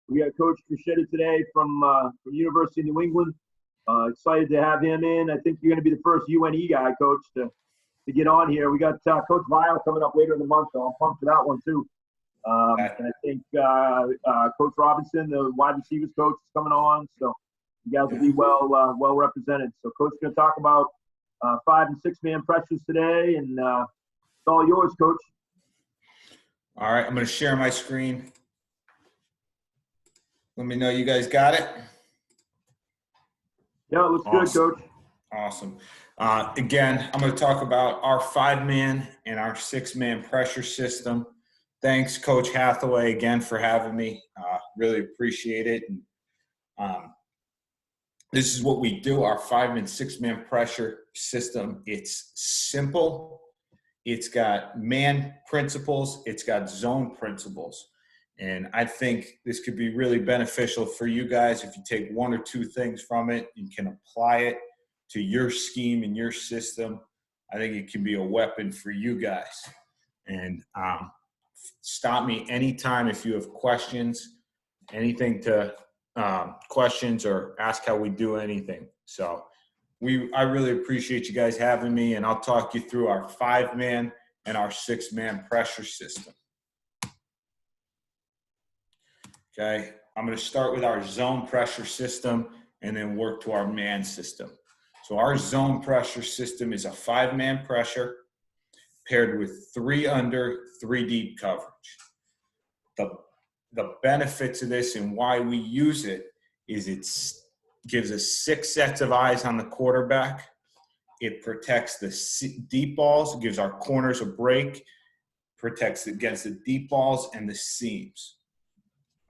We got Coach Treschitta today from University of New England. Excited to have him in. I think you're going to be the first UNE guy, Coach, to get on here. We got Coach Vile coming up later in the month, so I'm pumped for that one too. And I think Coach Robinson, the wide receivers coach, is coming on. So you guys will be well represented. So Coach is going to talk about 5- and 6-man pressures today, and it's all yours, Coach. All right, I'm going to share my screen. Let me know you guys got it. Yeah, it looks good, Coach. Awesome. Again, I'm going to talk about our 5-man and our 6-man pressure system. Thanks, Coach Hathaway, again for having me. Really appreciate it. And, this is what we do, our 5- and 6-man pressure system. It's simple. It's got man principles. It's got zone principles. And I think this could be really beneficial for you guys if you take 1 or 2 things from it and can apply it to your scheme and your system. I think it can be a weapon for you guys. And stop me anytime if you have questions, anything to questions, or ask how we do anything. So I really appreciate you guys having me, and I'll talk you through our 5-man and our 6-man pressure system. Okay, I'm going to start with our zone pressure system and then work to our man system. So our zone pressure system is a 5-man pressure paired with 3 under, 3 deep coverage. The benefits of this and why we use it is it gives us 6 sets of eyes on the quarterback. It protects the deep balls, it gives our corners a break, protects against the deep balls and the seams.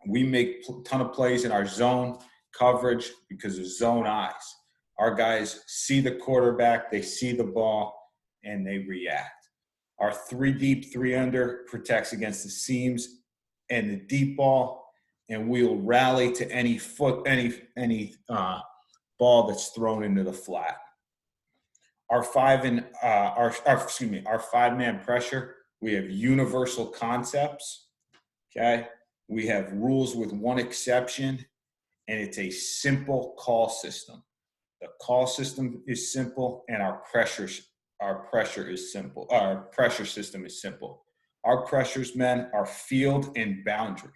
We make a ton of plays in our zone coverage because of zone eyes. Our guys see the quarterback, they see the ball, and they react. Our 3 deep, 3 under protects against the seams and the deep ball, and we'll rally to any ball that's thrown into the flat. Our 5-man pressure, we have universal concepts. Okay. We have rules with 1 exception, and it's a simple call system. The call system is simple, and our pressure is simple. Our pressure system is simple. Our pressures, men, are field and boundary.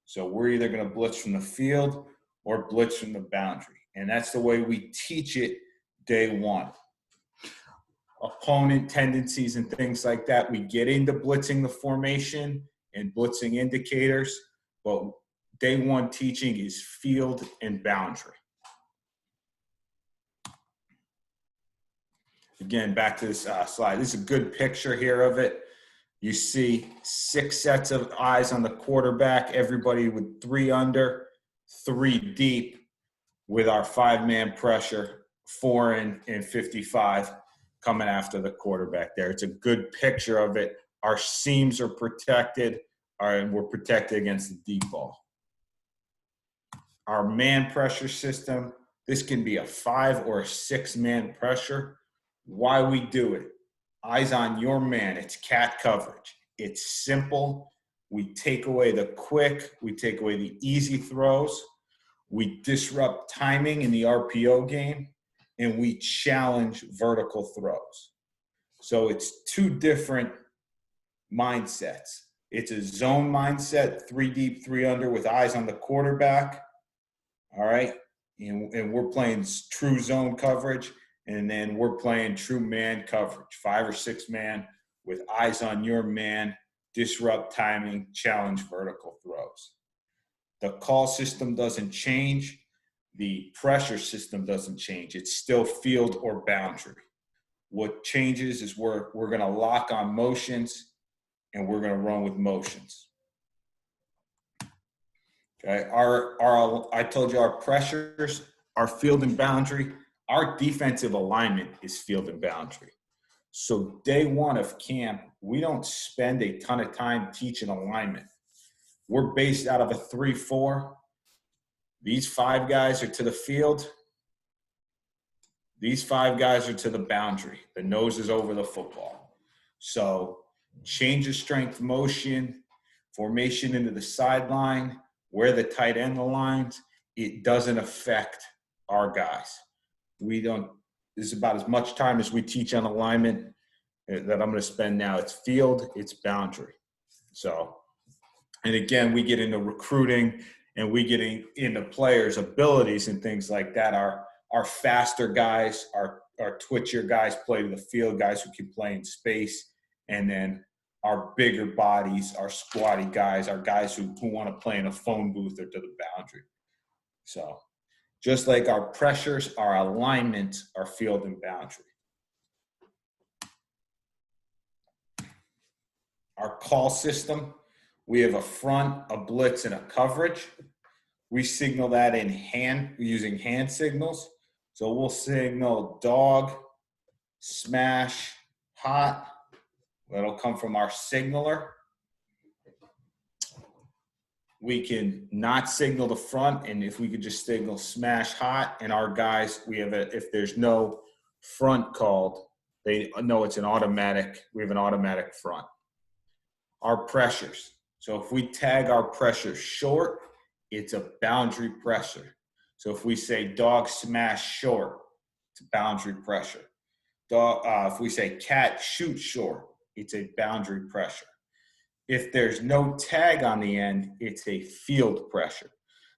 So we're either going to blitz from the field or blitz from the boundary, and that's the way we teach it day 1. Opponent tendencies and things like that, we get into blitzing the formation and blitzing indicators, but day 1 teaching is field and boundary. Again, back to this slide. This is a good picture here of it. You see 6 sets of eyes on the quarterback, everybody with 3 under, 3 deep, with our 5-man pressure, 4 and 55 coming after the quarterback there. It's a good picture of it. Our seams are protected, and we're protected against the deep ball. Our man pressure system, this can be a 5 or a 6-man pressure. Why we do it? Eyes on your man. It's cat coverage. It's simple. We take away the quick. We take away the easy throws. We disrupt timing in the RPO game, and we challenge vertical throws. So it's 2 different mindsets. It's a zone mindset, 3 deep, 3 under with eyes on the quarterback. All right. And we're playing true zone coverage. And then we're playing true man coverage, 5 or 6 man with eyes on your man, disrupt timing, challenge vertical throws. The call system doesn't change. The pressure system doesn't change. It's still field or boundary. What changes is we're going to lock on motions, and we're going to run with motions. Okay. I told you our pressures, our field and boundary. Our defensive alignment is field and boundary. So day 1 of camp, we don't spend a ton of time teaching alignment. We're based out of a 3-4. These 5 guys are to the field. These 5 guys are to the boundary. The nose is over the football. So change of strength motion, formation into the sideline, where the tight end aligns, it doesn't affect our guys. We don't, this is about as much time as we teach on alignment that I'm going to spend now. It's field, it's boundary. So, and again, we get into recruiting and we get into players' abilities and things like that. Our faster guys, our twitchier guys play to the field, guys who can play in space. And then our bigger bodies, our squatty guys, our guys who want to play in a phone booth or to the boundary. So just like our pressures, our alignments are field and boundary. Our call system, we have a front, a blitz, and a coverage. We signal that in hand, using hand signals. So we'll signal dog, smash, hot. That'll come from our signaler. We can not signal the front, and if we could just signal smash hot, and our guys, we have if there's no front called, they know it's an automatic, we have an automatic front. Our pressures. So if we tag our pressure short, it's a boundary pressure. So if we say dog smash short, it's a boundary pressure. If we say cat shoot short, it's a boundary pressure. If there's no tag on the end, it's a field pressure.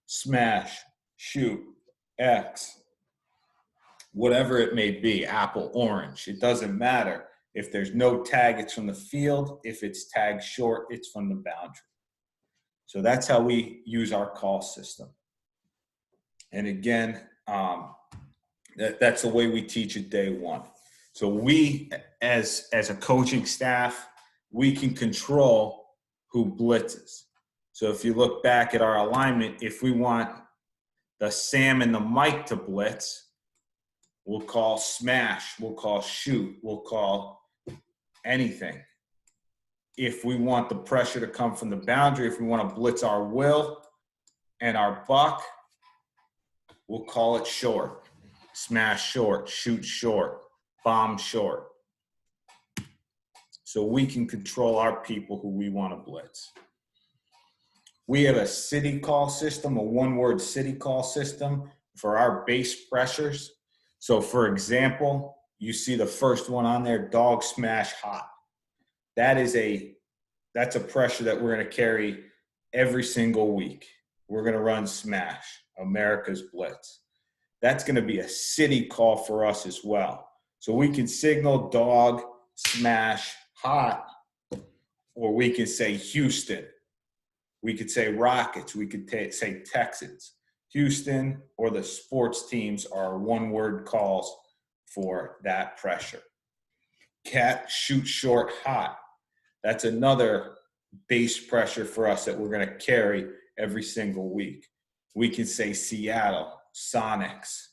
Smash, shoot, X, whatever it may be, apple, orange, it doesn't matter. If there's no tag, it's from the field. If it's tagged short, it's from the boundary. So that's how we use our call system. And again, that's the way we teach it day one. So we, as a coaching staff, we can control who blitzes. So if you look back at our alignment, if we want the Sam and the Mike to blitz, we'll call smash, we'll call shoot, we'll call anything. If we want the pressure to come from the boundary, if we want to blitz our Will and our Buck, we'll call it short. Smash short, shoot short, bomb short. So we can control our people who we want to blitz. We have a city call system, a one-word city call system for our base pressures. So for example, you see the first one on there, dog smash hot. That's a pressure that we're going to carry every single week. We're going to run smash, America's blitz. That's going to be a city call for us as well. So we can signal dog, smash, hot, or we can say Houston. We could say Rockets. We could say Texans. Houston or the sports teams are one-word calls for that pressure. Cat, shoot short, hot. That's another base pressure for us that we're going to carry every single week. We can say Seattle, Sonics,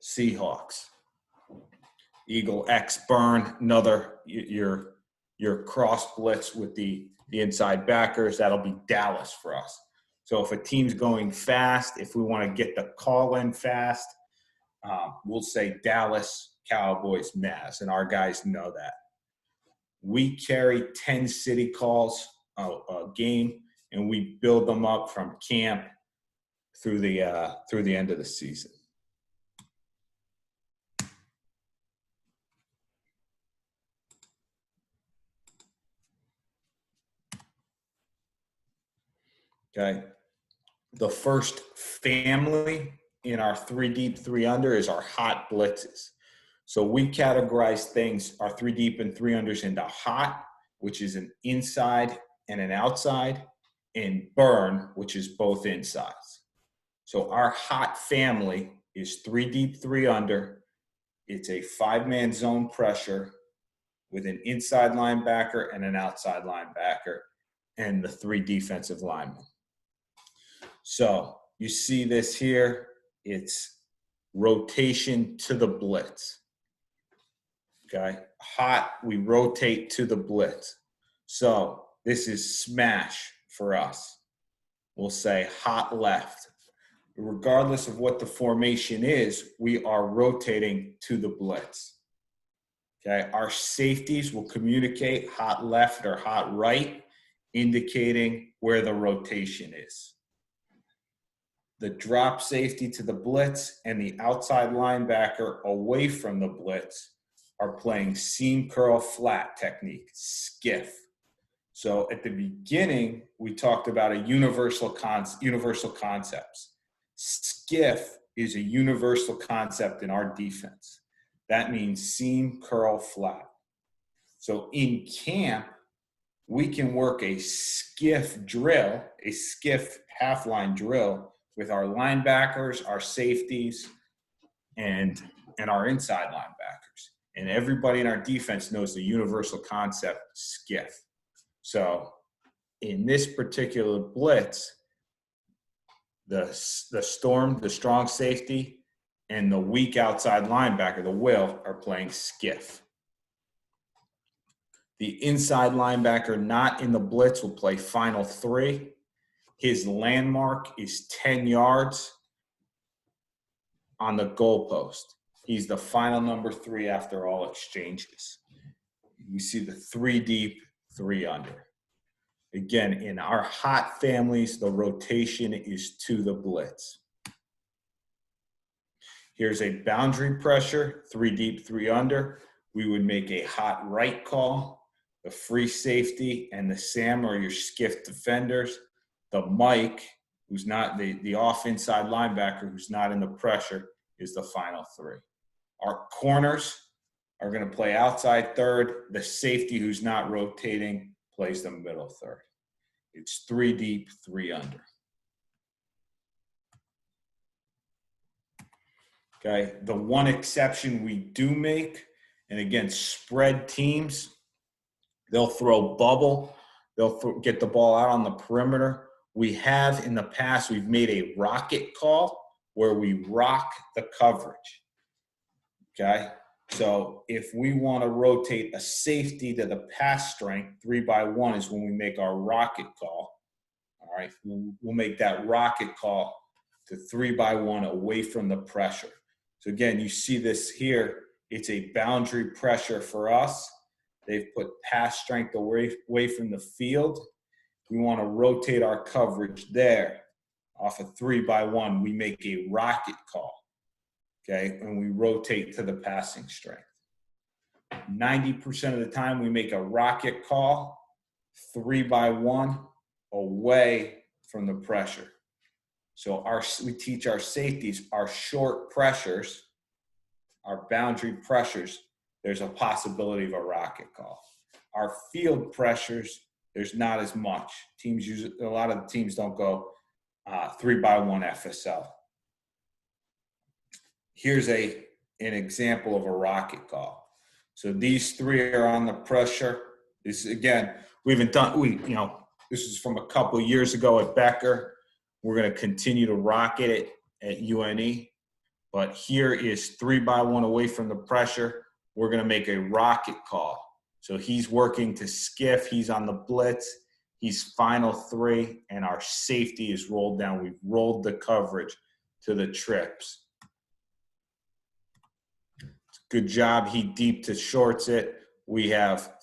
Seahawks. Eagle X burn, another your cross blitz with the inside backers. That'll be Dallas for us. So if a team's going fast, if we want to get the call in fast, we'll say Dallas, Cowboys, Mavs, and our guys know that. We carry 10 city calls a game, and we build them up from camp through the end of the season. Okay. The first family in our 3 deep, 3 under is our hot blitzes. So we categorize things, our 3 deep and 3 unders, into hot, which is an inside and an outside, and burn, which is both insides. So our hot family is 3 deep, 3 under. It's a 5-man zone pressure with an inside linebacker and an outside linebacker and the 3 defensive linemen. So you see this here, it's rotation to the blitz. Okay, hot, we rotate to the blitz. So this is smash for us. We'll say hot left. Regardless of what the formation is, we are rotating to the blitz. Okay, our safeties will communicate hot left or hot right, indicating where the rotation is. The drop safety to the blitz and the outside linebacker away from the blitz are playing seam curl flat technique, skiff. So at the beginning, we talked about a universal concepts. Skiff is a universal concept in our defense. That means seam curl flat. So in camp, we can work a skiff drill, a skiff half line drill with our linebackers, our safeties, and our inside linebackers. And everybody in our defense knows the universal concept skiff. So in this particular blitz, the strong safety, and the weak outside linebacker, the will, are playing skiff. The inside linebacker not in the blitz will play final 3. His landmark is 10 yards on the goalpost. He's the final number 3 after all exchanges. You see the 3 deep, 3 under. Again, in our hot families, the rotation is to the blitz. Here's a boundary pressure, 3 deep, 3 under. We would make a hot right call. The free safety and the Sam are your skiff defenders. The Mike, who's not the off inside linebacker, who's not in the pressure, is the final 3. Our corners are going to play outside third. The safety, who's not rotating, plays the middle third. It's 3 deep, 3 under. Okay, the one exception we do make, and again, spread teams, they'll throw bubble. They'll get the ball out on the perimeter. We have in the past, we've made a rocket call where we rock the coverage. Okay, so if we want to rotate a safety to the pass strength, 3-by-1 is when we make our rocket call. All right, we'll make that rocket call to 3-by-1 away from the pressure. So again, you see this here. It's a boundary pressure for us. They've put pass strength away from the field. We want to rotate our coverage there. Off a 3-by-1, we make a rocket call, okay? And we rotate to the passing strength. 90% of the time, we make a rocket call, 3-by-1, away from the pressure. So we teach our safeties, our short pressures, our boundary pressures, there's a possibility of a rocket call. Our field pressures, there's not as much. A lot of the teams don't go 3-by-1 FSL. Here's an example of a rocket call. So these 3 are on the pressure. This again, this is from a couple of years ago at Becker. We're going to continue to rocket it at UNE. But here is 3-by-1 away from the pressure. We're going to make a rocket call. So he's working to skiff. He's on the blitz. He's final 3, and our safety is rolled down. We've rolled the coverage to the trips. Good job. He deep to shorts it. We have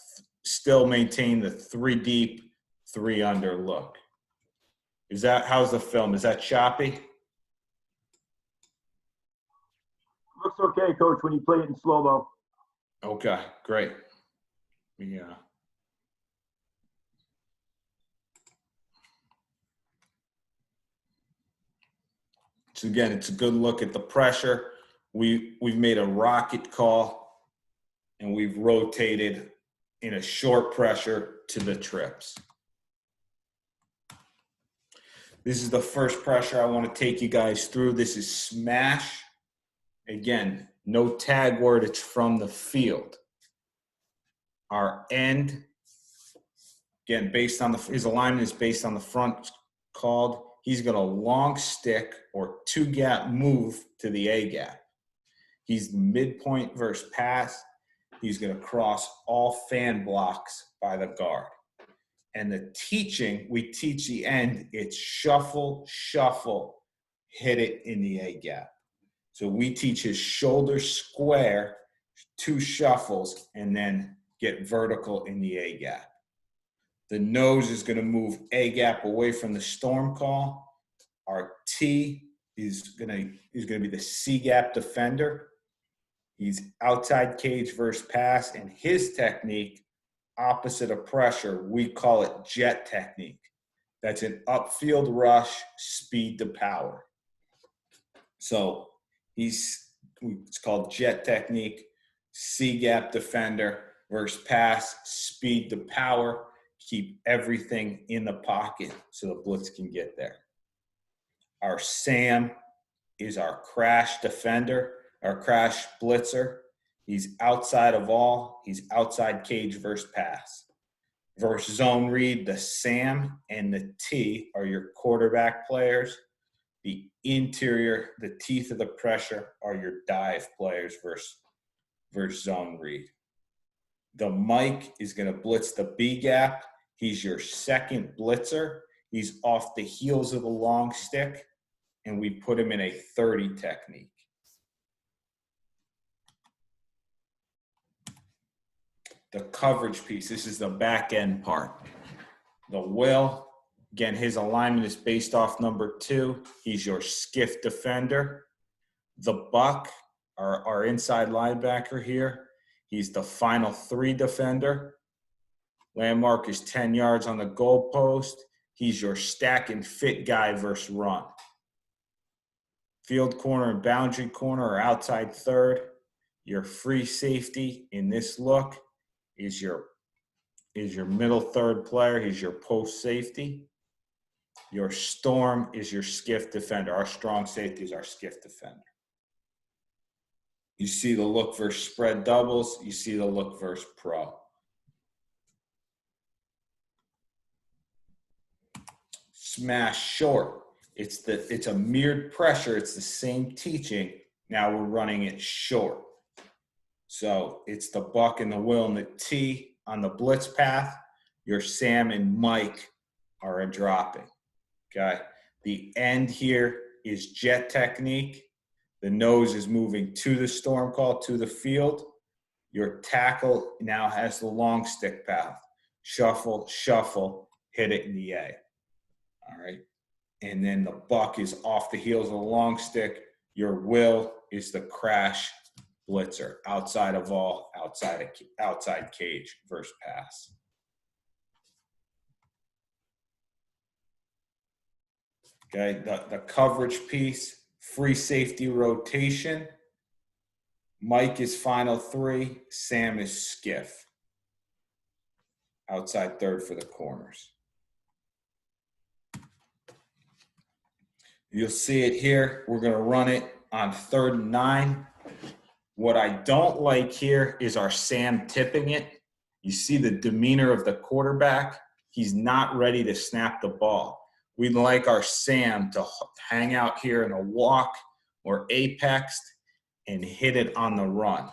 still maintained the 3 deep, 3 under look. How's the film? Is that choppy? Looks okay, Coach, when you play it in slow-mo. Okay, great. Yeah. So again, it's a good look at the pressure. We've made a rocket call, and we've rotated in a short pressure to the trips. This is the first pressure I want to take you guys through. This is smash. Again, no tag word, it's from the field. Our end, again, his alignment is based on the front called. He's going to long stick or 2-gap move to the A gap. He's midpoint versus pass. He's going to cross all fan blocks by the guard. And we teach the end, it's shuffle, shuffle, hit it in the A gap. So we teach his shoulder square, 2 shuffles, and then get vertical in the A gap. The nose is going to move A gap away from the storm call. Our T is going to be the C gap defender. He's outside cage versus pass, and his technique, opposite of pressure, we call it jet technique. That's an upfield rush, speed to power. So it's called jet technique, C gap defender versus pass, speed to power, keep everything in the pocket so the blitz can get there. Our Sam is our crash defender, our crash blitzer. He's outside of all, he's outside cage versus pass. Versus zone read, the Sam and the T are your quarterback players. The interior, the teeth of the pressure are your dive players versus zone read. The Mike is going to blitz the B gap. He's your second blitzer. He's off the heels of the long stick, and we put him in a 30 technique. The coverage piece, this is the back end part. The Will, again, his alignment is based off number 2. He's your skiff defender. The Buck, our inside linebacker here, he's the final 3 defender. Landmark is 10 yards on the goalpost. He's your stack and fit guy versus run. Field corner and boundary corner are outside third. Your free safety in this look is your middle third player. He's your post safety. Your storm is your skiff defender. Our strong safety is our skiff defender. You see the look versus spread doubles. You see the look versus pro. Smash short. It's a mirrored pressure. It's the same teaching. Now we're running it short. So it's the Buck and the Will and the T on the blitz path. Your Sam and Mike are a dropping. Okay. The end here is jet technique. The nose is moving to the storm call, to the field. Your tackle now has the long stick path. Shuffle, shuffle, hit it in the A. All right. And then the Buck is off the heels of the long stick. Your Will is the crash blitzer, outside of all, outside cage versus pass. Okay, the coverage piece, free safety rotation. Mike is final 3, Sam is skiff. Outside third for the corners. You'll see it here. We're going to run it on 3rd and 9. What I don't like here is our Sam tipping it. You see the demeanor of the quarterback. He's not ready to snap the ball. We'd like our Sam to hang out here in a walk or apexed and hit it on the run.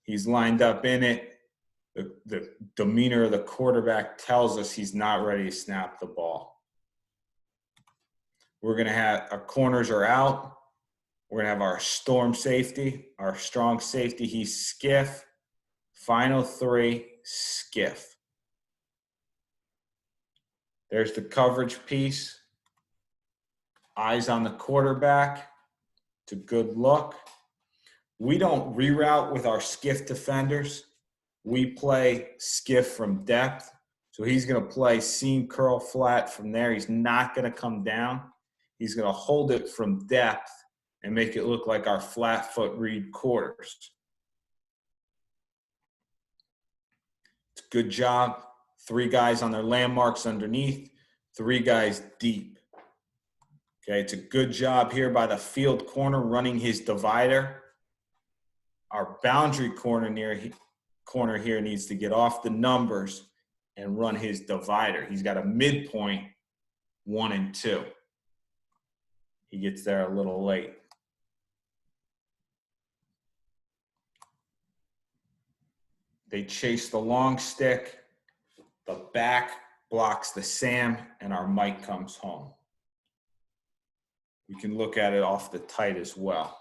He's lined up in it. The demeanor of the quarterback tells us he's not ready to snap the ball. We're going to have our corners are out. We're going to have our storm safety, our strong safety. He's skiff. Final 3, skiff. There's the coverage piece. Eyes on the quarterback. It's a good look. We don't reroute with our skiff defenders. We play skiff from depth. So he's going to play seam curl flat from there. He's not going to come down. He's going to hold it from depth and make it look like our flat foot read quarters. It's a good job. 3 guys on their landmarks underneath, 3 guys deep. Okay, it's a good job here by the field corner running his divider. Our boundary corner here needs to get off the numbers and run his divider. He's got a midpoint 1 and 2. He gets there a little late. They chase the long stick. The back blocks the Sam, and our Mike comes home. We can look at it off the tight as well.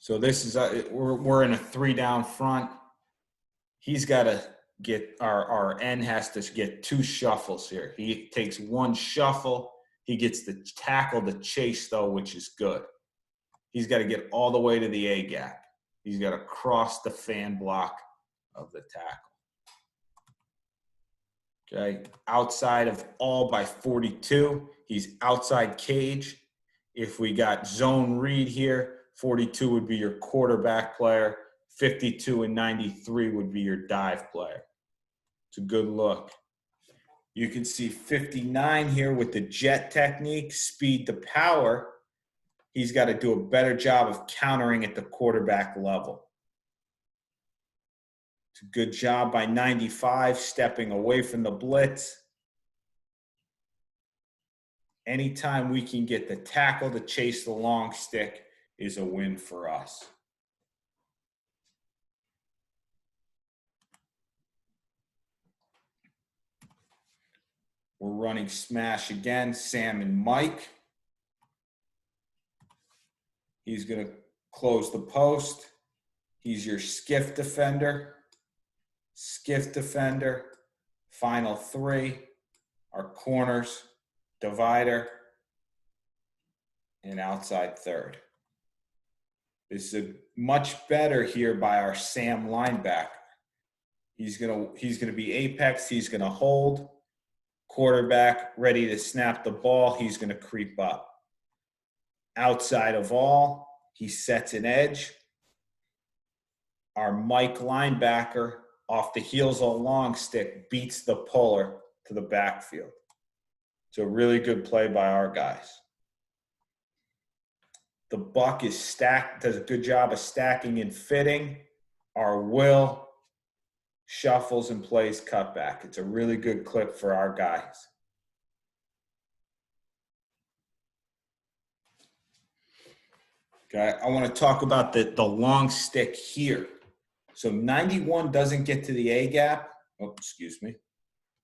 So this is, we're in a 3 down front. He's got to get, our end has to get 2 shuffles here. He takes 1 shuffle. He gets the tackle to chase though, which is good. He's got to get all the way to the A gap. He's got to cross the fan block of the tackle. Okay, outside of all by 42. He's outside cage. If we got zone read here, 42 would be your quarterback player. 52 and 93 would be your dive player. It's a good look. You can see 59 here with the jet technique, speed to power. He's got to do a better job of countering at the quarterback level. It's a good job by 95, stepping away from the blitz. Anytime we can get the tackle to chase the long stick is a win for us. We're running smash again, Sam and Mike. He's going to close the post. He's your skiff defender. Skiff defender. Final 3. Our corners, divider, and outside third. This is much better here by our Sam linebacker. He's gonna be apex. He's gonna hold. Quarterback ready to snap the ball. He's gonna creep up. Outside of all, he sets an edge. Our Mike linebacker off the heels of a long stick beats the puller to the backfield. It's a really good play by our guys. The buck is stacked, does a good job of stacking and fitting. Our Will shuffles and plays cutback. It's a really good clip for our guys. Okay, I want to talk about the long stick here. So 91 doesn't get to the A gap. Oh, excuse me.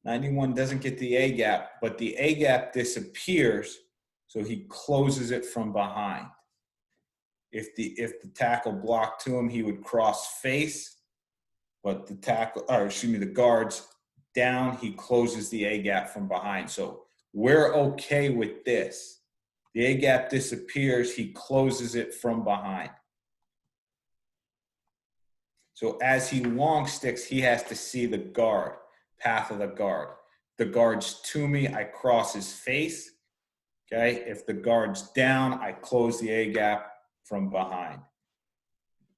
91 doesn't get the A gap, but the A gap disappears, so he closes it from behind. If the tackle blocked to him, he would cross face, but the guard's down, he closes the A gap from behind. So we're okay with this. The A gap disappears, he closes it from behind. So as he long sticks, he has to see the guard, path of the guard. The guard's to me, I cross his face. Okay, if the guard's down, I close the A gap from behind.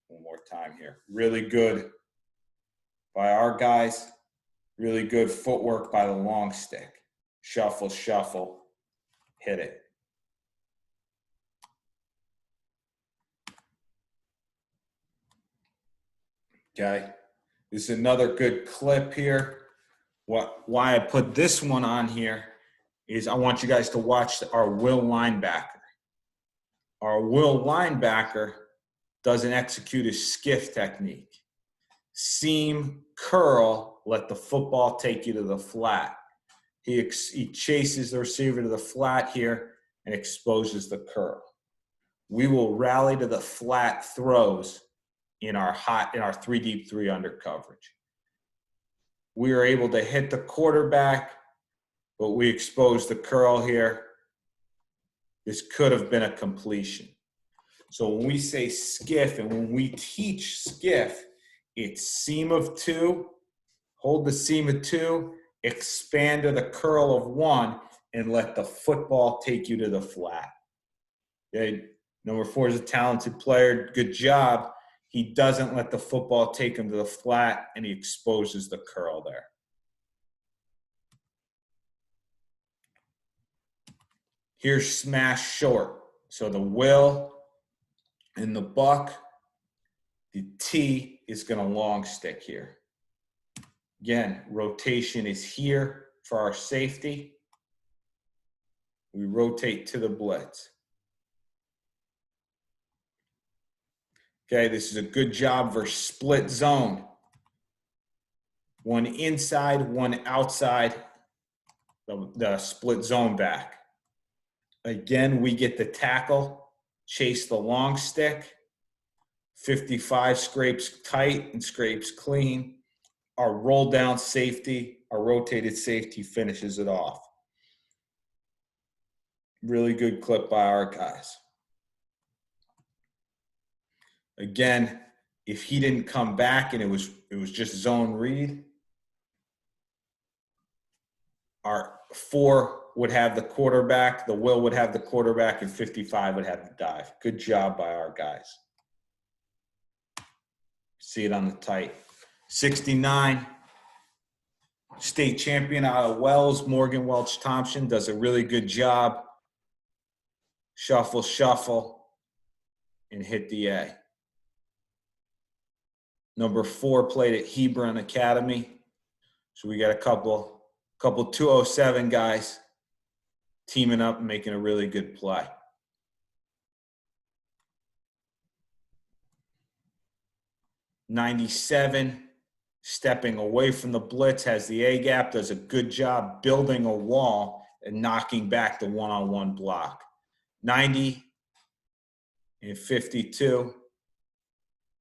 One more time here. Really good by our guys. Really good footwork by the long stick. Shuffle, shuffle, hit it. Okay, this is another good clip here. Why I put this one on here is I want you guys to watch our Will linebacker. Our Will linebacker doesn't execute his skiff technique. Seam, curl, let the football take you to the flat. He chases the receiver to the flat here and exposes the curl. We will rally to the flat throws in our 3 deep, 3 under coverage. We are able to hit the quarterback, but we expose the curl here. This could have been a completion. So when we say skiff and when we teach skiff, it's seam of 2, hold the seam of 2, expand to the curl of 1, and let the football take you to the flat. Okay. Number 4 is a talented player. Good job. He doesn't let the football take him to the flat, and he exposes the curl there. Here's smash short. So the Will and the buck, the T is going to long stick here. Again, rotation is here for our safety. We rotate to the blitz. Okay, this is a good job for split zone. One inside, one outside, the split zone back. Again, we get the tackle, chase the long stick. 55 scrapes tight and scrapes clean. Our roll down safety, our rotated safety finishes it off. Really good clip by our guys. Again, if he didn't come back and it was just zone read, our 4 would have the quarterback, the Will would have the quarterback, and 55 would have the dive. Good job by our guys. See it on the tight. 69, state champion out of Wells, Morgan Welch Thompson, does a really good job. Shuffle, shuffle, and hit the A. Number 4 played at Hebron Academy. So we got a couple 207 guys teaming up and making a really good play. '97, stepping away from the blitz, has the A gap, does a good job building a wall and knocking back the one-on-one block. 90 and 52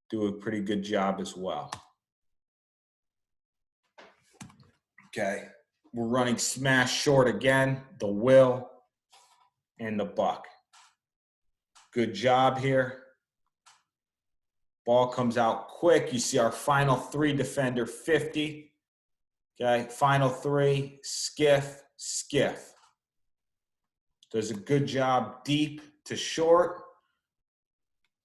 do a pretty good job as well. Okay, we're running smash short again, the Will and the Buck. Good job here. Ball comes out quick. You see our final 3 defender 50. Okay, final 3, skiff, skiff. Does a good job deep to short.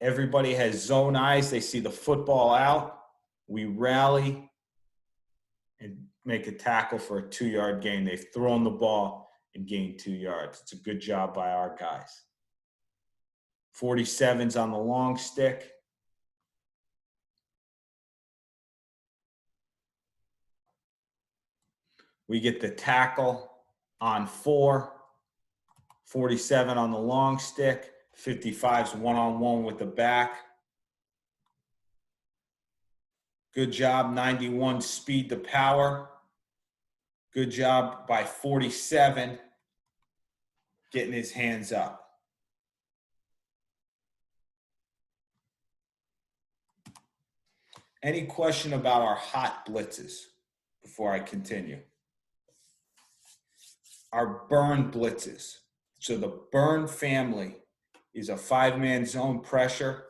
Everybody has zone eyes. They see the football out. We rally and make a tackle for a 2-yard gain. They've thrown the ball and gained 2 yards. It's a good job by our guys. 47's on the long stick. We get the tackle on 4. 47 on the long stick. 55's one-on-one with the back. Good job, 91, speed to power. Good job by 47, getting his hands up. Any question about our hot blitzes before I continue? Our burn blitzes. So the burn family is a 5-man zone pressure,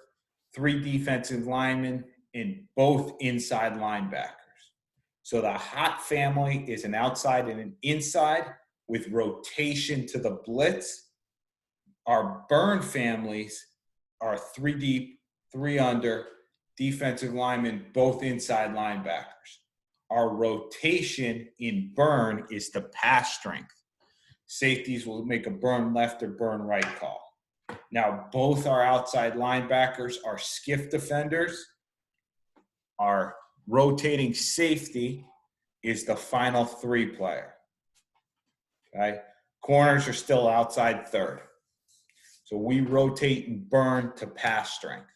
3 defensive linemen, and both inside linebackers. So the hot family is an outside and an inside with rotation to the blitz. Our burn families are 3 deep, 3 under, defensive linemen, both inside linebackers. Our rotation in burn is the pass strength. Safeties will make a burn left or burn right call. Now, both our outside linebackers are skiff defenders. Our rotating safety is the final 3 player. Okay? Corners are still outside third. So we rotate and burn to pass strength.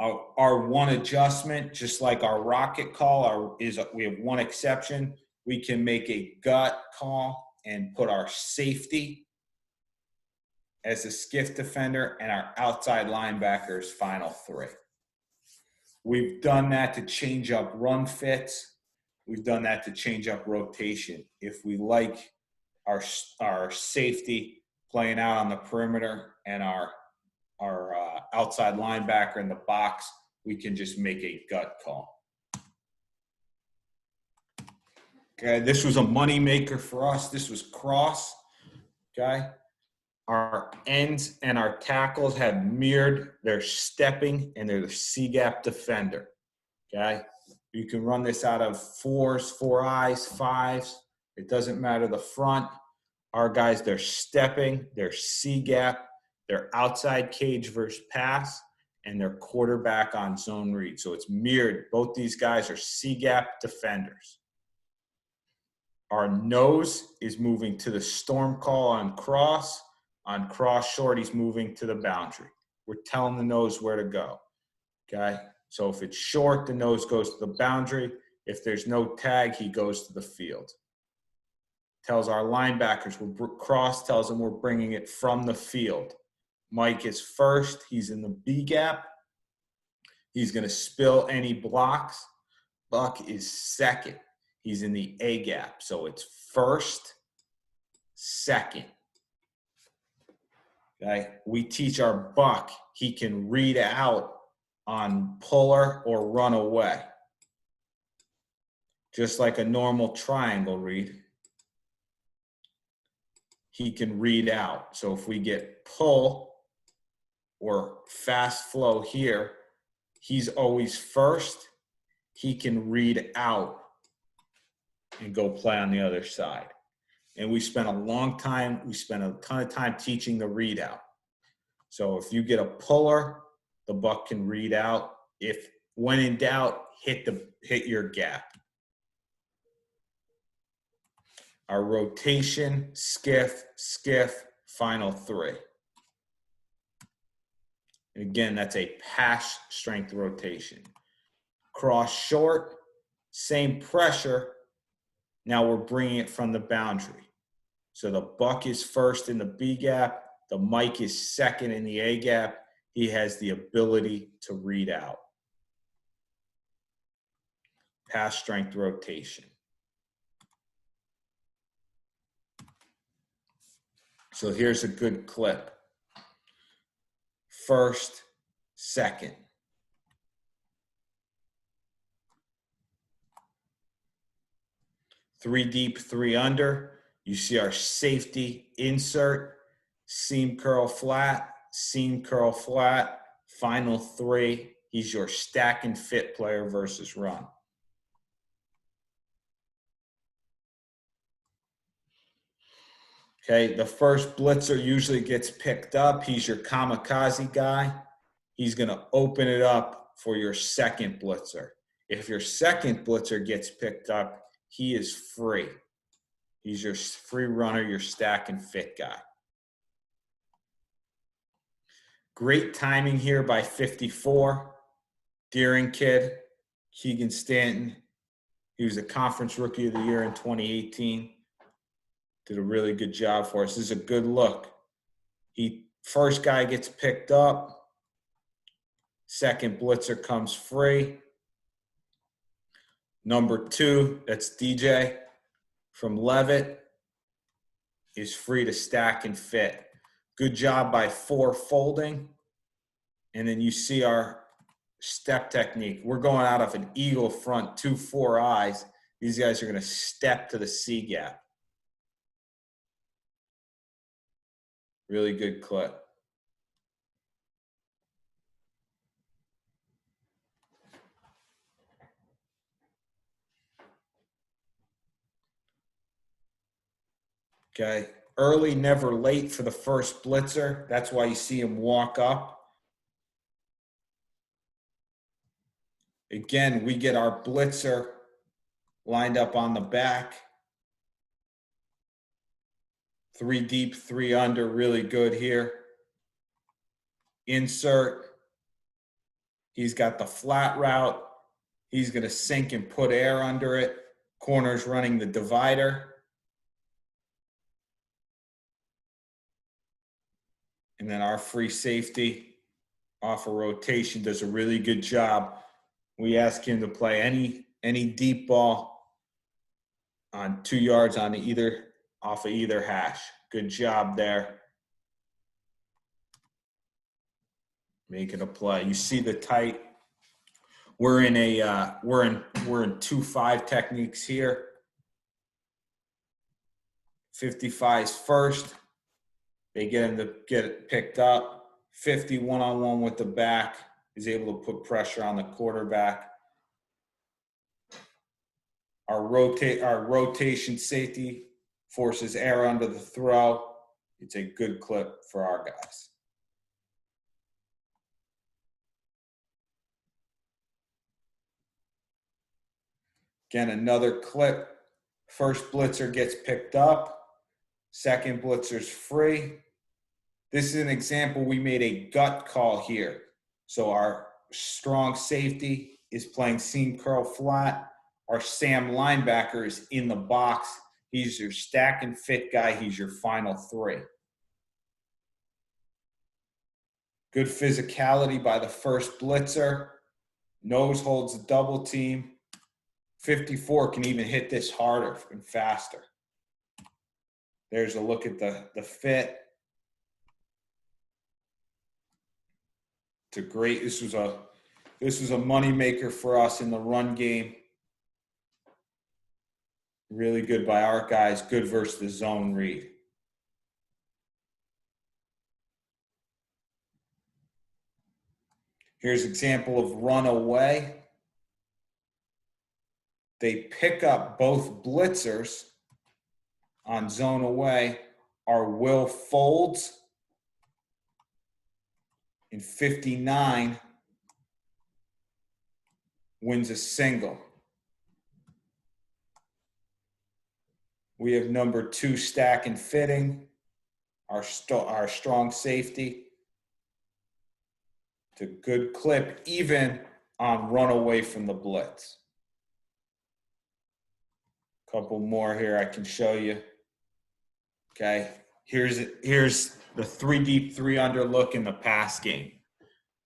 Our one adjustment, just like our rocket call, we have one exception. We can make a gut call and put our safety as a skiff defender and our outside linebackers final 3. We've done that to change up run fits. We've done that to change up rotation. If we like our safety playing out on the perimeter and our outside linebacker in the box, we can just make a gut call. Okay, this was a money maker for us. This was cross. Okay, our ends and our tackles have mirrored their stepping and they're the C-gap defender. Okay, you can run this out of 4s, 4 eyes, 5s. It doesn't matter the front. Our guys, they're stepping, they're C-gap, they're outside cage versus pass, and they're quarterback on zone read. So it's mirrored. Both these guys are C-gap defenders. Our nose is moving to the storm call on cross. On cross short, he's moving to the boundary. We're telling the nose where to go. Okay? So if it's short, the nose goes to the boundary. If there's no tag, he goes to the field. Tells our linebackers, cross tells them we're bringing it from the field. Mike is first. He's in the B gap. He's going to spill any blocks. Buck is second. He's in the A gap. So it's first, second. Okay. We teach our buck, he can read out on puller or run away. Just like a normal triangle read, he can read out. So if we get pull or fast flow here, he's always first. He can read out and go play on the other side. And we spent a long time, we spent a ton of time teaching the read out. So if you get a puller, the buck can read out. If when in doubt, hit your gap. Our rotation, skiff, skiff, final three. And again, that's a pass strength rotation. Cross short, same pressure. Now we're bringing it from the boundary. So the buck is first in the B gap. The Mike is second in the A gap. He has the ability to read out. Pass strength rotation. So here's a good clip. First, second. Three deep, three under. You see our safety insert, seam curl flat, final three. He's your stack and fit player versus run. Okay, the first blitzer usually gets picked up. He's your kamikaze guy. He's going to open it up for your second blitzer. If your second blitzer gets picked up, he is free. He's your free runner, your stack and fit guy. Great timing here by 54. Deering kid, Keegan Stanton. He was a conference rookie of the year in 2018. Did a really good job for us. This is a good look. First guy gets picked up. Second blitzer comes free. Number 2, that's DJ from Levitt, is free to stack and fit. Good job by 4 folding. And then you see our step technique. We're going out of an eagle front, 2-4 eyes. These guys are going to step to the C gap. Really good clip. Okay, early, never late for the first blitzer. That's why you see him walk up. Again, we get our blitzer lined up on the back. 3 deep, 3 under, really good here. Insert. He's got the flat route. He's going to sink and put air under it. Corner's running the divider. And then our free safety off a rotation does a really good job. We ask him to play any deep ball on 2 yards on off of either hash. Good job there. Making a play. You see the tight. We're in 2-5 techniques here. 55's first. They get him to get it picked up. 50 one-on-one with the back. Is able to put pressure on the quarterback. Our rotation safety forces air under the throw. It's a good clip for our guys. Again, another clip. First blitzer gets picked up. Second blitzer's free. This is an example. We made a gut call here. So our strong safety is playing seam curl flat. Our Sam linebacker is in the box. He's your stack and fit guy. He's your final three. Good physicality by the first blitzer. Nose holds the double team. 54 can even hit this harder and faster. There's a look at the fit. It's a great, this was a money maker for us in the run game. Really good by our guys, good versus the zone read. Here's an example of run away. They pick up both blitzers on zone away. Our Will folds in 59 wins a single. We have number 2 stack and fitting, our strong safety. It's a good clip, even on run away from the blitz. Couple more here I can show you. Okay, here's the 3 deep, 3 under look in the pass game.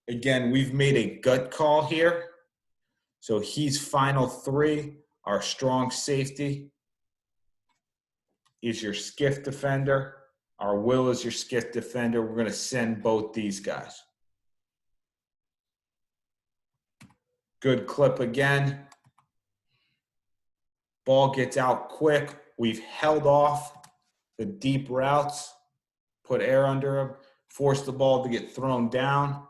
Again, we've made a gut call here. So he's final 3. Our strong safety is your skiff defender. Our Will is your skiff defender. We're going to send both these guys. Good clip again. Ball gets out quick. We've held off the deep routes, put air under him, force the ball to get thrown down,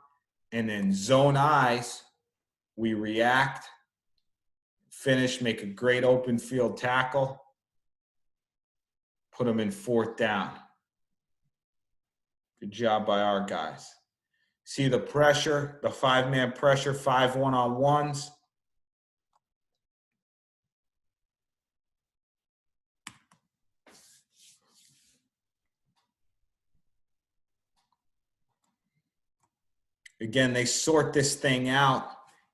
and then zone eyes, we react, finish, make a great open field tackle, put them in 4th down. Good job by our guys. See the pressure, the 5-man pressure, 5 one-on-ones. Again, they sort this thing out.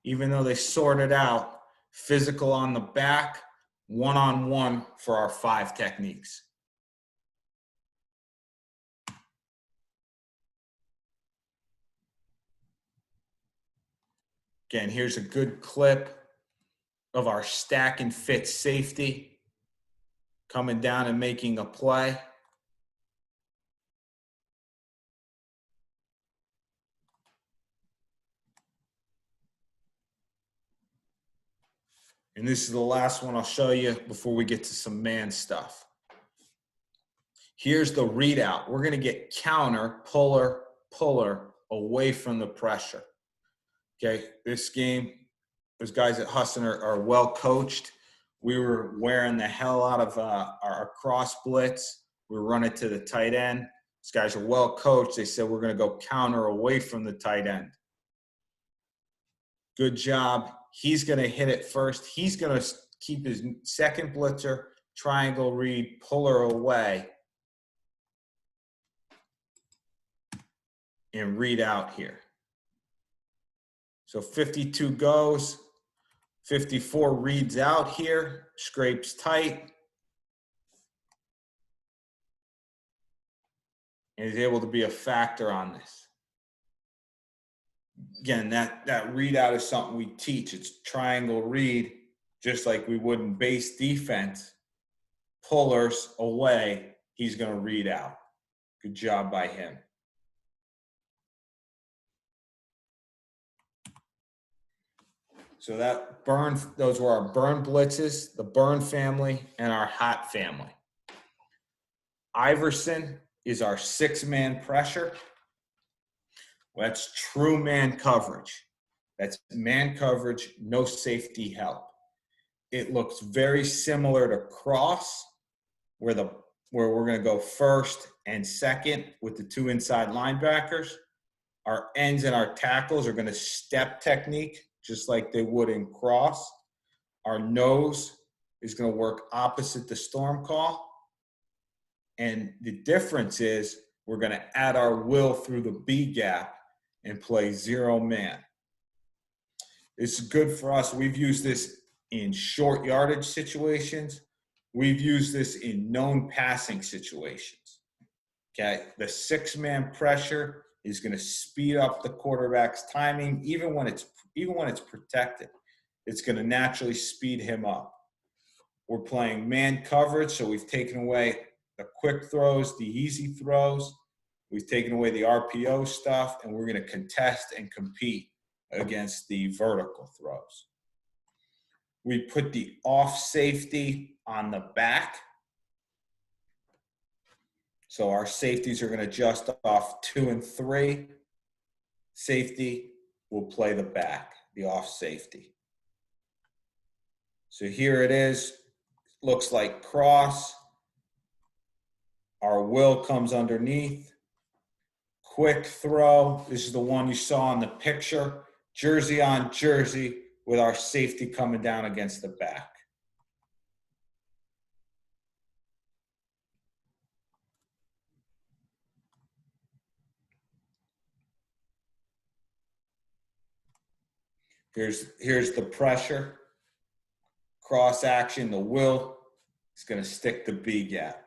Even though they sort it out, physical on the back, one-on-one for our 5 techniques. Again, here's a good clip of our stack and fit safety coming down and making a play. And this is the last one I'll show you before we get to some man stuff. Here's the readout. We're going to get counter, puller, puller away from the pressure. Okay, this game, those guys at Husson are well coached. We were wearing the hell out of our cross blitz. We were running to the tight end. These guys are well coached. They said we're going to go counter away from the tight end. Good job. He's going to hit it first. He's going to keep his second blitzer, triangle read, puller away, and read out here. So 52 goes, 54 reads out here, scrapes tight, and is able to be a factor on this. Again, that readout is something we teach. It's triangle read, just like we would in base defense. Pullers away, he's going to read out. Good job by him. So that those were our burn blitzes, the burn family, and our hot family. Iverson is our 6-man pressure. That's true man coverage. That's man coverage, no safety help. It looks very similar to cross, where we're going to go first and second with the 2 inside linebackers. Our ends and our tackles are going to step technique, just like they would in cross. Our nose is going to work opposite the storm call. And the difference is we're going to add our Will through the B gap and play 0 man. It's good for us. We've used this in short yardage situations. We've used this in known passing situations. Okay, the 6-man pressure is going to speed up the quarterback's timing, even when it's protected. It's going to naturally speed him up. We're playing man coverage, so we've taken away the quick throws, the easy throws. We've taken away the RPO stuff, and we're going to contest and compete against the vertical throws. We put the off safety on the back. So our safeties are going to adjust off 2 and 3. Safety will play the back, the off safety. So here it is. Looks like cross. Our will comes underneath. Quick throw. This is the one you saw in the picture. Jersey on jersey with our safety coming down against the back. Here's the pressure. Cross action, the will is going to stick the B gap.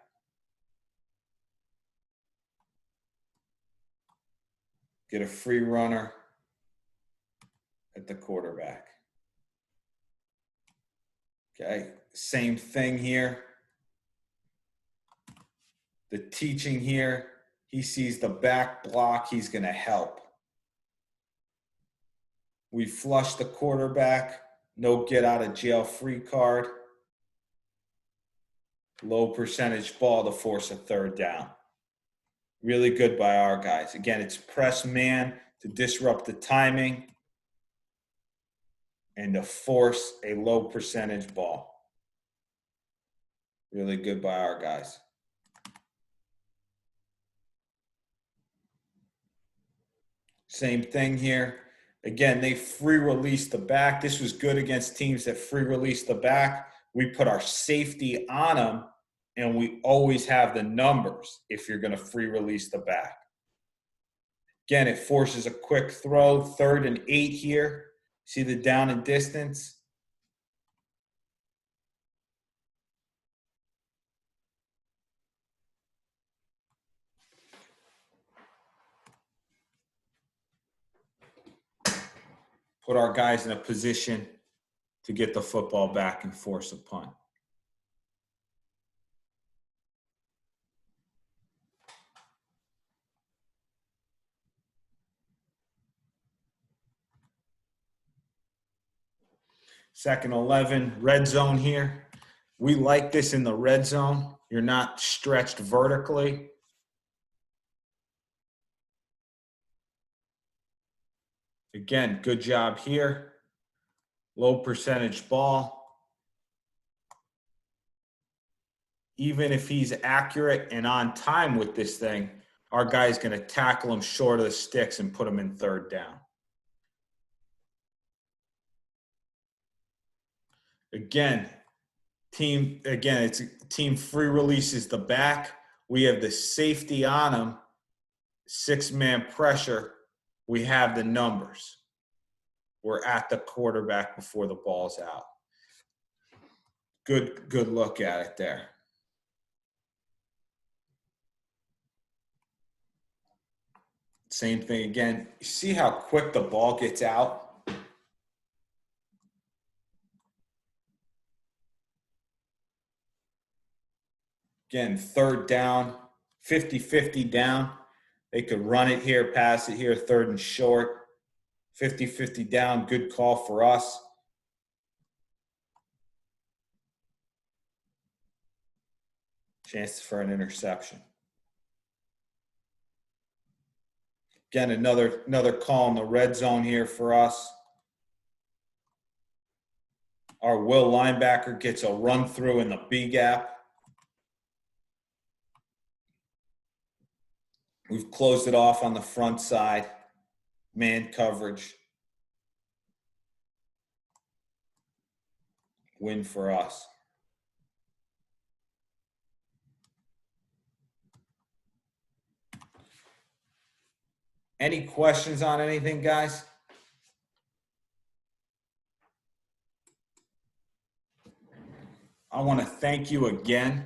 Get a free runner at the quarterback. Okay, same thing here. The teaching here, he sees the back block, he's going to help. We flush the quarterback, no get out of jail free card. Low percentage ball to force a third down. Really good by our guys. Again, it's press man to disrupt the timing and to force a low percentage ball. Really good by our guys. Same thing here. Again, they free release the back. This was good against teams that free release the back. We put our safety on them, and we always have the numbers if you're going to free release the back. Again, it forces a quick throw, 3rd and 8 here. See the down and distance? Put our guys in a position to get the football back and force a punt. Second 11, red zone here. We like this in the red zone. You're not stretched vertically. Again, good job here. Low percentage ball. Even if he's accurate and on time with this thing, our guy's going to tackle him short of the sticks and put him in 3rd down. Again, it's team free releases the back. We have the safety on him, 6-man pressure. We have the numbers. We're at the quarterback before the ball's out. Good look at it there. Same thing again. You see how quick the ball gets out? Again, 3rd down, 50-50 down. They could run it here, pass it here, 3rd and short. 50-50 down, good call for us. Chance for an interception. Again, another call in the red zone here for us. Our will linebacker gets a run through in the B gap. We've closed it off on the front side. Man coverage. Win for us. Any questions on anything, guys? I want to thank you again.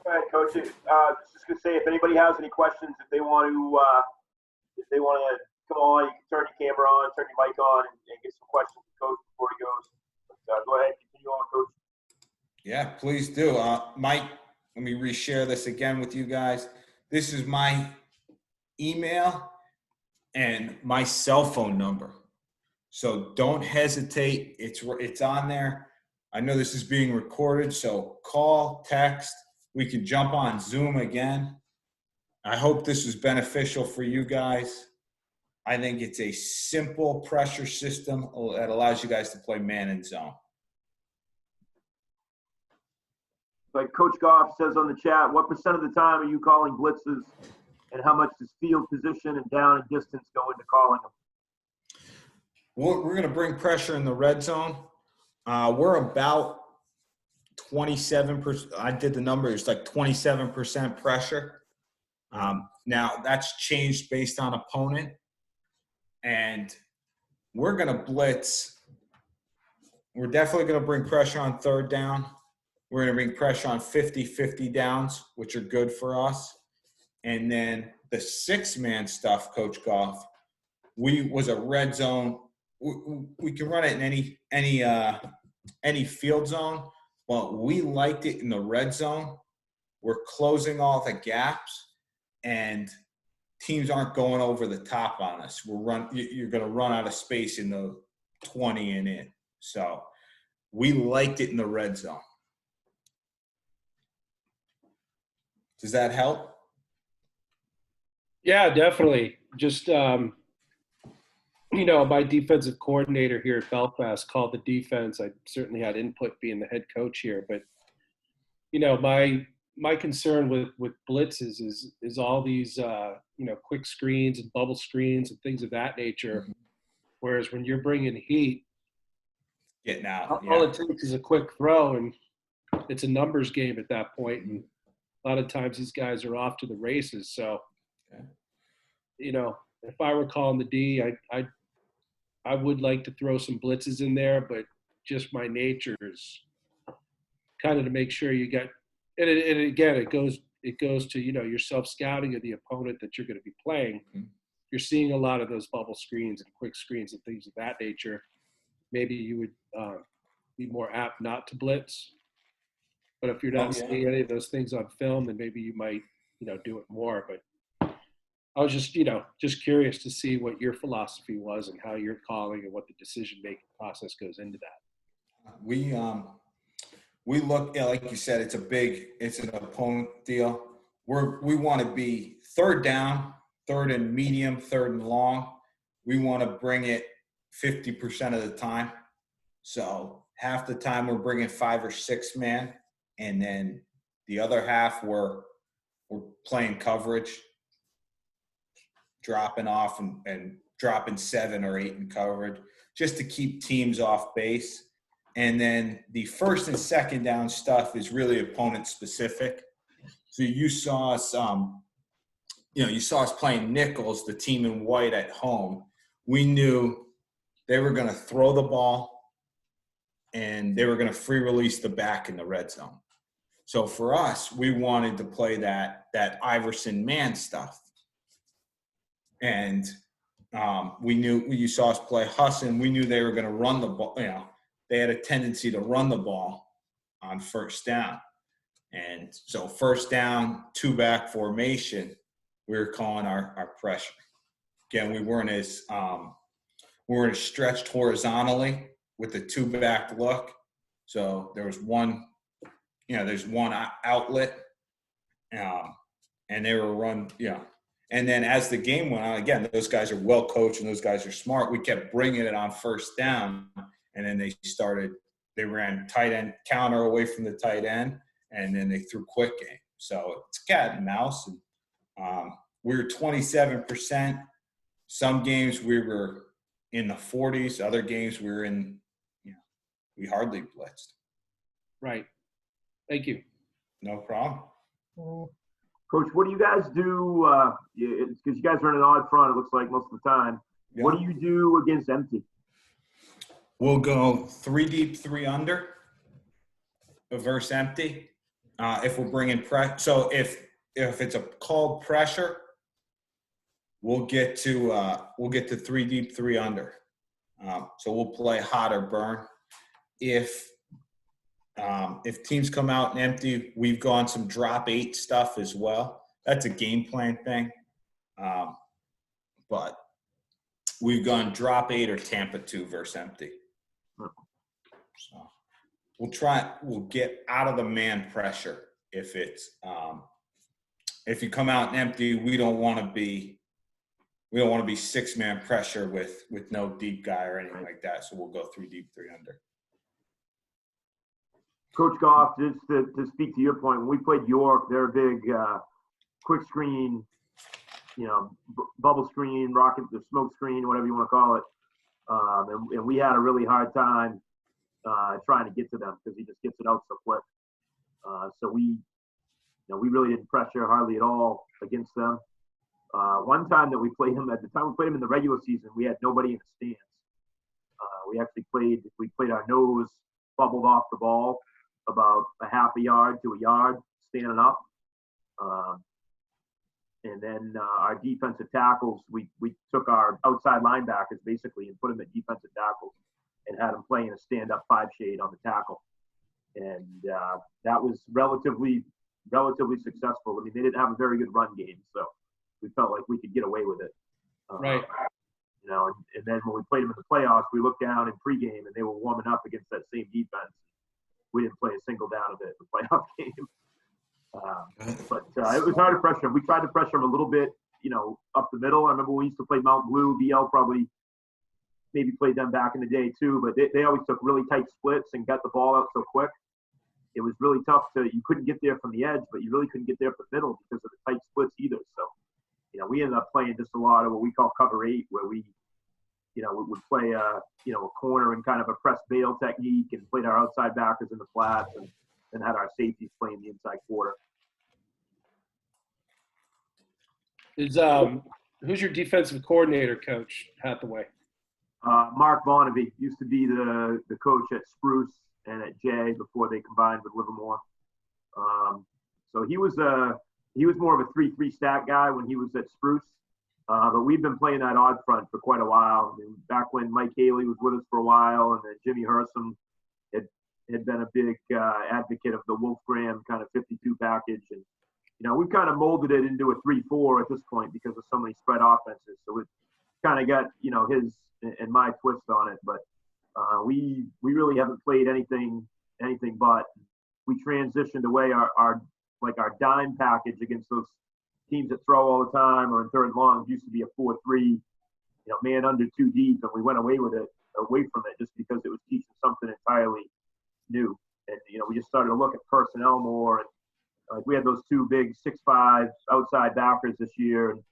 All right, Coach. Just gonna say, if anybody has any questions, if they want to come on, you can turn your camera on, turn your mic on, and get some questions to Coach before he goes. But, go ahead, continue on, Coach. Yeah, please do. Mike, let me reshare this again with you guys. This is my email and my cell phone number. So don't hesitate. It's on there. I know this is being recorded, so call, text. We can jump on Zoom again. I hope this was beneficial for you guys. I think it's a simple pressure system that allows you guys to play man and zone. Like Coach Goff says on the chat, what % of the time are you calling blitzes, and how much does field position and down and distance go into calling them? We're going to bring pressure in the red zone. We're about 27%. I did the number. It's like 27% pressure. Now, that's changed based on opponent. And we're going to blitz. We're definitely going to bring pressure on third down. We're going to bring pressure on 50-50 downs, which are good for us. And then the 6-man stuff, Coach Goff, was a red zone. We can run it in any field zone, but we liked it in the red zone. We're closing all the gaps, and teams aren't going over the top on us. You're going to run out of space in the 20 and in. So we liked it in the red zone. Does that help? Yeah, definitely. Just, my defensive coordinator here at Belfast called the defense. I certainly had input being the head coach here, but, my concern with blitzes is all these, quick screens and bubble screens and things of that nature. Mm-hmm. Whereas when you're bringing heat, getting out, all it takes is a quick throw, and it's a numbers game at that point. And a lot of times these guys are off to the races. So, if I were calling the D, I would like to throw some blitzes in there, but just my nature is kind of to make sure you get. And again, it goes to your self scouting of the opponent that you're going to be playing. Mm-hmm. You're seeing a lot of those bubble screens and quick screens and things of that nature. Maybe you would be more apt not to blitz. But if you're not seeing any of those things on film, then maybe you might, do it more. But I was just curious to see what your philosophy was and how you're calling and what the decision-making process goes into that. We look, like you said, it's an opponent deal. We want to be third down, third and medium, third and long. We want to bring it 50% of the time. So half the time we're bringing 5 or 6 man. And then the other half, we're playing coverage, dropping off and dropping 7 or 8 in coverage just to keep teams off base. And then the first and second down stuff is really opponent specific. So you saw us, playing nickels, the team in white at home. We knew they were going to throw the ball and they were going to free release the back in the red zone. So for us, we wanted to play that Iverson man stuff. And you saw us play Husson. We knew they were going to run the ball. They had a tendency to run the ball on first down. And so first down, 2-back formation, we were calling our pressure. Again, we weren't as stretched horizontally with the 2-back look. So there was there's one outlet, and they were run, And then as the game went on, again, those guys are well coached and those guys are smart. We kept bringing it on first down, and then they ran tight end counter away from the tight end, and then they threw quick game. So it's cat and mouse. And we were 27%. Some games we were in the 40s. Other games we were we hardly blitzed. Right. Thank you. No problem. Coach, what do you guys do? Because you guys are in an odd front, it looks like most of the time. Yeah. What do you do against empty? We'll go 3 deep, 3 under versus empty. If we're bringing pressure, so if it's a called pressure, we'll get to 3 deep, 3 under. So we'll play hot or burn. If teams come out and empty, we've gone some drop 8 stuff as well. That's a game plan thing. But we've gone drop 8 or Tampa 2 versus empty. So we'll get out of the man pressure if it's if you come out and empty, we don't want to be 6-man pressure with no deep guy or anything like that. So we'll go 3 deep, 3 under. Coach Goff, just to speak to your point, when we played York, they're a big quick screen, bubble screen, rocket, the smoke screen, whatever you want to call it. And we had a really hard time trying to get to them because he just gets it out so quick. So we really didn't pressure hardly at all against them. One time that we played him, at the time we played him in the regular season, we had nobody in the stands. We played our nose bubbled off the ball about a half a yard to a yard standing up. And then our defensive tackles, we took our outside linebackers basically and put them at defensive tackles and had them playing a stand-up 5 shade on the tackle. And that was relatively successful. I mean, they didn't have a very good run game, so we felt like we could get away with it. Right. And then when we played them in the playoffs, we looked down in pregame and they were warming up against that same defense. We didn't play a single down of it in the playoff game. But it was hard to pressure them. We tried to pressure them a little bit, up the middle. I remember we used to play Mount Blue. BL probably maybe played them back in the day too, but they always took really tight splits and got the ball out so quick. It was really tough you couldn't get there from the edge, but you really couldn't get there from the middle because of the tight splits either. So, we ended up playing just a lot of what we call cover 8, where we would play a corner and kind of a press bail technique and played our outside backers in the flats and had our safeties playing the inside quarter. Who's your defensive coordinator, Coach Hathaway? Mark Bonavie used to be the coach at Spruce and at Jay before they combined with Livermore. So he was more of a 3-3 stat guy when he was at Spruce. But we've been playing that odd front for quite a while. I mean, back when Mike Haley was with us for a while, and then Jimmy Hersom had been a big advocate of the Wolf Graham kind of 52 package. And, we've kind of molded it into a 3-4 at this point because of so many spread offenses. So we've kind of got, his and my twist on it. But we really haven't played anything but. We transitioned away our dime package against those teams that throw all the time or in third long. It used to be a 4-3, man under 2 deep, and we went away from it just because it was teaching something entirely new. And we just started to look at personnel more, and we had those 2 big 6'5" outside backers this year, and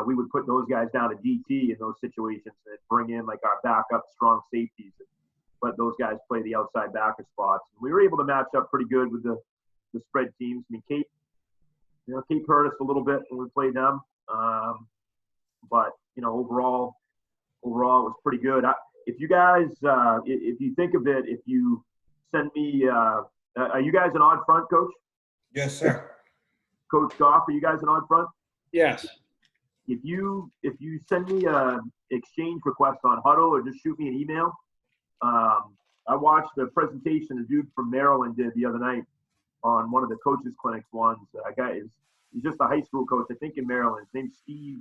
we would put those guys down to DT in those situations and bring in like our backup strong safeties and let those guys play the outside backer spots. And we were able to match up pretty good with the spread teams. I mean, Cape hurt us a little bit when we played them, but overall it was pretty good. If you guys, if you think of it, if you send me, are you guys an odd front, Coach? Yes, sir. Coach Goff, are you guys an odd front? Yes. If you send me a exchange request on Huddle or just shoot me an email, I watched the presentation a dude from Maryland did the other night on one of the coaches clinics ones. He's just a high school coach, I think, in Maryland. His name's Steve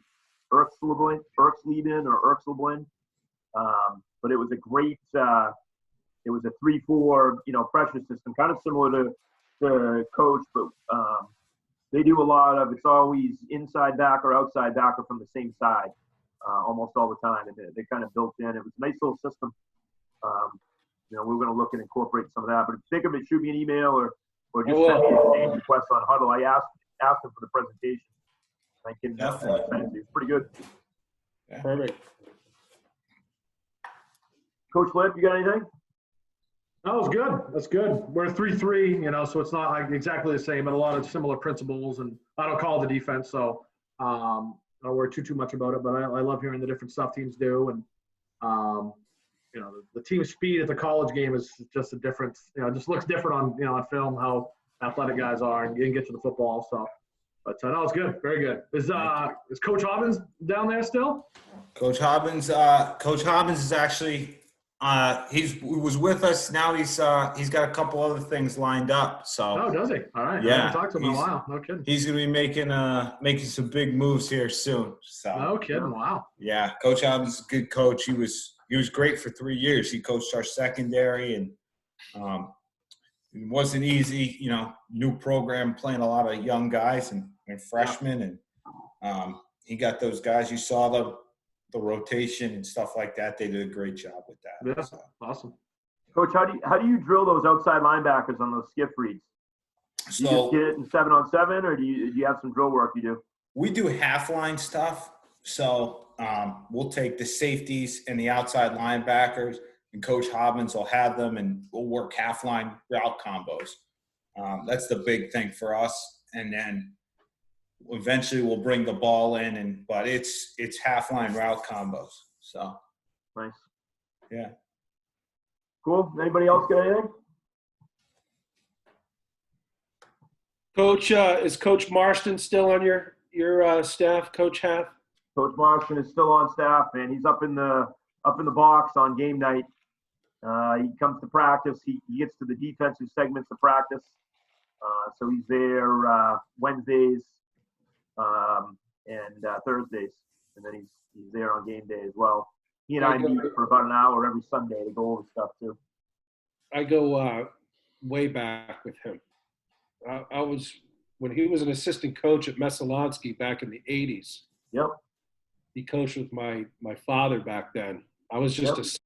Erxleben. But it was a great, it was a 3-4, pressure system, kind of similar to coach, but they do a lot of, it's always inside back or outside backer from the same side almost all the time. And they kind of built in. It was a nice little system. We're going to look and incorporate some of that. But if you think of it, shoot me an email or just send me an exchange request on Huddle. I asked him for the presentation. I can send it to you. It's pretty good. Yeah. Perfect. Coach Lip, you got anything? That was good. That's good. We're 3-3, so it's not like exactly the same, but a lot of similar principles. And I don't call the defense, so I don't worry too much about it. But I love hearing the different stuff teams do, and the team speed at the college game is just a difference. It just looks different on on film how athletic guys are and get to the football. So, but no, it's good. Very good. Is Coach Hobbins down there still? Coach Hobbins is actually he was with us. Now he's got a couple other things lined up. So Oh, does he? All right. Yeah, I haven't talked to him in a while. No kidding. he's gonna be making some big moves here soon. So No kidding. Wow. yeah, Coach Hobbins is a good coach. He was great for 3 years. He coached our secondary, and it wasn't easy. New program, playing a lot of young guys and freshmen, and he got those guys. You saw the rotation and stuff like that. They did a great job with that. Yeah. So. Awesome. Coach, how do you drill those outside linebackers on those skip reads? Do you just get it in 7-on-7, or do you have some drill work you do? We do half line stuff. So we'll take the safeties and the outside linebackers, and Coach Hobbins will have them, and we'll work half line route combos. That's the big thing for us. And then eventually we'll bring the ball in, but it's half line route combos. So Nice. yeah. Cool. Anybody else got anything? Coach, is Coach Marston still on your staff, Coach Hath? Coach Marston is still on staff, and he's up in the box on game night. He comes to practice. He gets to the defensive segments of practice. So he's there Wednesdays and Thursdays, and then he's there on game day as well. He and I meet for about an hour every Sunday to go over stuff too. I go way back with him. I was when he was an assistant coach at Messalonsky back in the 80s. Yep. He coached with my father back then. I was just